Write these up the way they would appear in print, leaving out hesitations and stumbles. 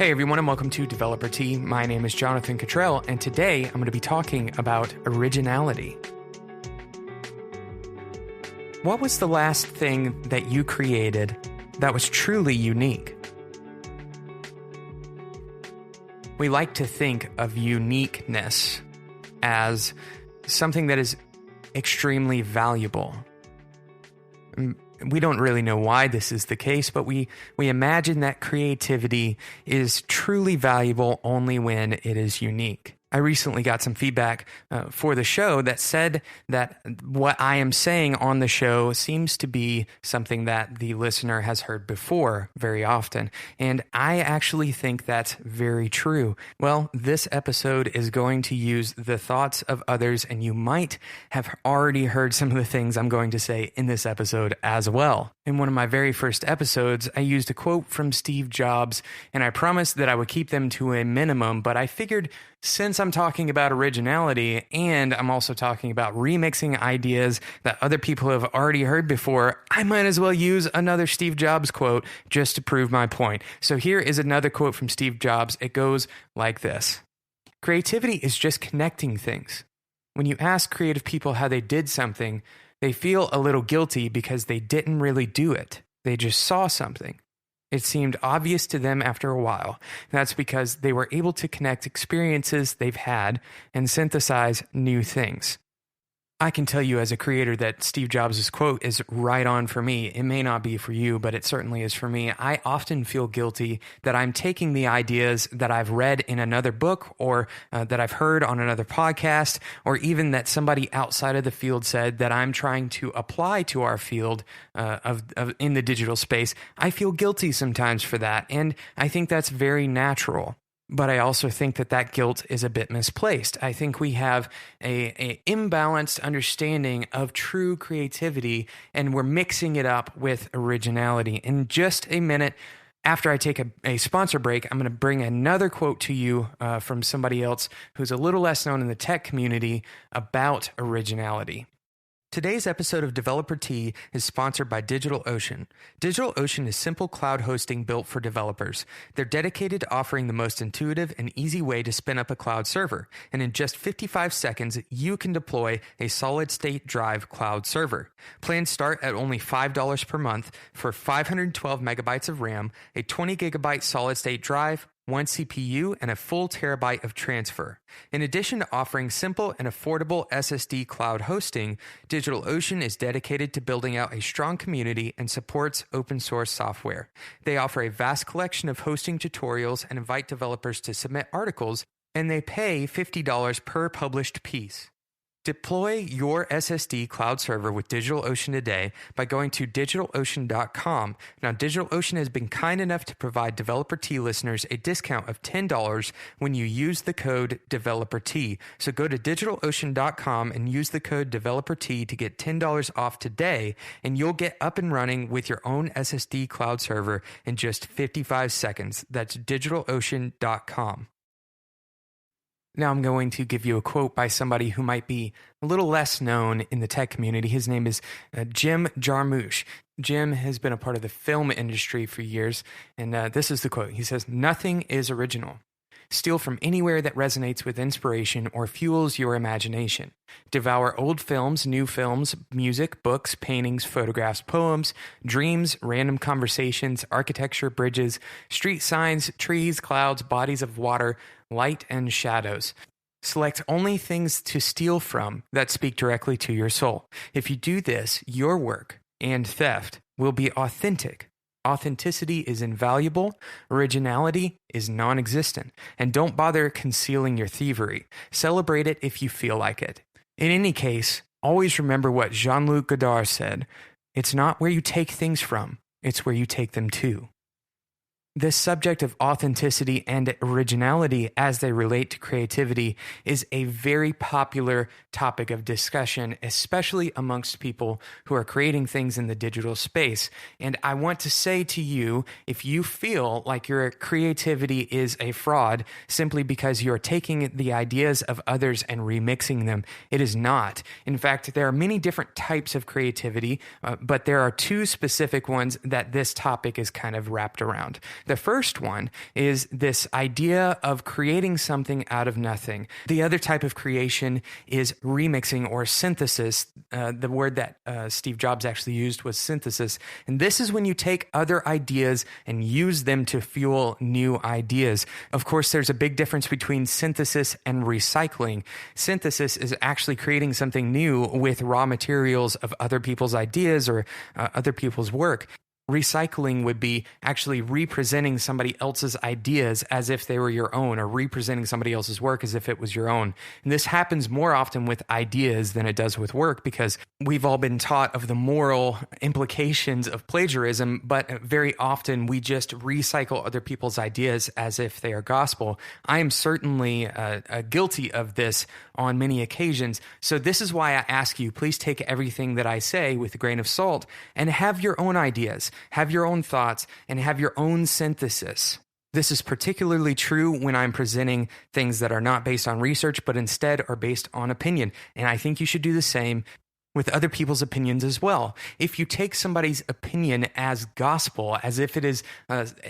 Hey everyone, and welcome to Developer Tea. My name is Jonathan Cottrell, and today I'm going to be talking about originality. What was the last thing that you created that was truly unique? We like to think of uniqueness as something that is extremely valuable. We don't really know why this is the case, but we imagine that creativity is truly valuable only when it is unique. I recently got some feedback for the show that said that what I am saying on the show seems to be something that the listener has heard before very often. And I actually think that's very true. Well, this episode is going to use the thoughts of others, and you might have already heard some of the things I'm going to say in this episode as well. In one of my very first episodes, I used a quote from Steve Jobs, and I promised that I would keep them to a minimum, but I figured since I'm talking about originality and I'm also talking about remixing ideas that other people have already heard before, I might as well use another Steve Jobs quote just to prove my point. So here is another quote from Steve Jobs. It goes like this: "Creativity is just connecting things. When you ask creative people how they did something, they feel a little guilty because they didn't really do it. They just saw something. It seemed obvious to them after a while. That's because they were able to connect experiences they've had and synthesize new things." I can tell you as a creator that Steve Jobs' quote is right on for me. It may not be for you, but it certainly is for me. I often feel guilty that I'm taking the ideas that I've read in another book or that I've heard on another podcast, or even that somebody outside of the field said that I'm trying to apply to our field in the digital space. I feel guilty sometimes for that, and I think that's very natural. But I also think that guilt is a bit misplaced. I think we have a imbalanced understanding of true creativity, and we're mixing it up with originality. In just a minute, after I take a sponsor break, I'm going to bring another quote to you from somebody else who's a little less known in the tech community about originality. Today's episode of Developer Tea is sponsored by DigitalOcean. DigitalOcean is simple cloud hosting built for developers. They're dedicated to offering the most intuitive and easy way to spin up a cloud server. And in just 55 seconds, you can deploy a solid-state drive cloud server. Plans start at only $5 per month for 512 megabytes of RAM, a 20 gigabyte solid-state drive, 1 CPU, and a full terabyte of transfer. In addition to offering simple and affordable SSD cloud hosting, DigitalOcean is dedicated to building out a strong community and supports open source software. They offer a vast collection of hosting tutorials and invite developers to submit articles, and they pay $50 per published piece. Deploy your SSD cloud server with DigitalOcean today by going to DigitalOcean.com. Now, DigitalOcean has been kind enough to provide Developer Tea listeners a discount of $10 when you use the code DeveloperT. So go to DigitalOcean.com and use the code DeveloperT to get $10 off today, and you'll get up and running with your own SSD cloud server in just 55 seconds. That's DigitalOcean.com. Now I'm going to give you a quote by somebody who might be a little less known in the tech community. His name is Jim Jarmusch. Jim has been a part of the film industry for years, and this is the quote. He says, "Nothing is original. Steal from anywhere that resonates with inspiration or fuels your imagination. Devour old films, new films, music, books, paintings, photographs, poems, dreams, random conversations, architecture, bridges, street signs, trees, clouds, bodies of water, light and shadows. Select only things to steal from that speak directly to your soul. If you do this, your work and theft will be authentic. Authenticity is invaluable, originality is non-existent, and don't bother concealing your thievery. Celebrate it if you feel like it. In any case, always remember what Jean-Luc Godard said, it's not where you take things from, it's where you take them to." This subject of authenticity and originality as they relate to creativity is a very popular topic of discussion, especially amongst people who are creating things in the digital space. And I want to say to you, if you feel like your creativity is a fraud simply because you're taking the ideas of others and remixing them, it is not. In fact, there are many different types of creativity, but there are two specific ones that this topic is kind of wrapped around. The first one is this idea of creating something out of nothing. The other type of creation is remixing or synthesis. The word that Steve Jobs actually used was synthesis. And this is when you take other ideas and use them to fuel new ideas. Of course, there's a big difference between synthesis and recycling. Synthesis is actually creating something new with raw materials of other people's ideas or other people's work. Recycling would be actually representing somebody else's ideas as if they were your own, or representing somebody else's work as if it was your own. And this happens more often with ideas than it does with work, because we've all been taught of the moral implications of plagiarism, but very often we just recycle other people's ideas as if they are gospel. I am certainly guilty of this on many occasions. So this is why I ask you, please take everything that I say with a grain of salt and have your own ideas, have your own thoughts, and have your own synthesis. This is particularly true when I'm presenting things that are not based on research, but instead are based on opinion. And I think you should do the same with other people's opinions as well. If you take somebody's opinion as gospel, as if it is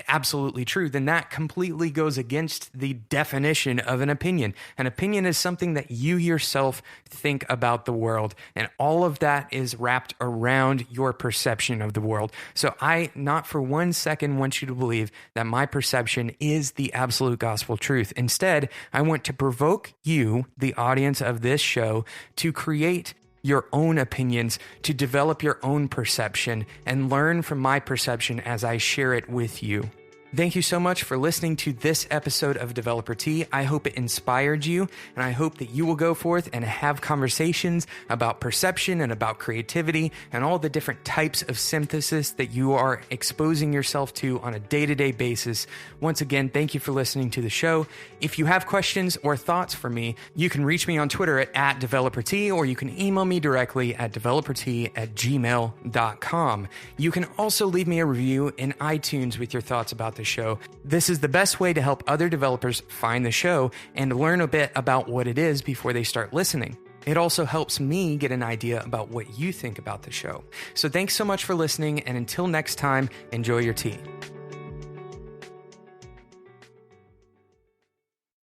absolutely true, then that completely goes against the definition of an opinion. An opinion is something that you yourself think about the world, and all of that is wrapped around your perception of the world. So I, not for 1 second, want you to believe that my perception is the absolute gospel truth. Instead, I want to provoke you, the audience of this show, to create your own opinions, to develop your own perception, and learn from my perception as I share it with you. Thank you so much for listening to this episode of Developer Tea. I hope it inspired you, and I hope that you will go forth and have conversations about perception and about creativity and all the different types of synthesis that you are exposing yourself to on a day-to-day basis. Once again, thank you for listening to the show. If you have questions or thoughts for me, you can reach me on Twitter at @DeveloperT, or you can email me directly at developerT@gmail.com. You can also leave me a review in iTunes with your thoughts about the show. This is the best way to help other developers find the show and learn a bit about what it is before they start listening. It also helps me get an idea about what you think about the show. So thanks so much for listening, and until next time, enjoy your tea.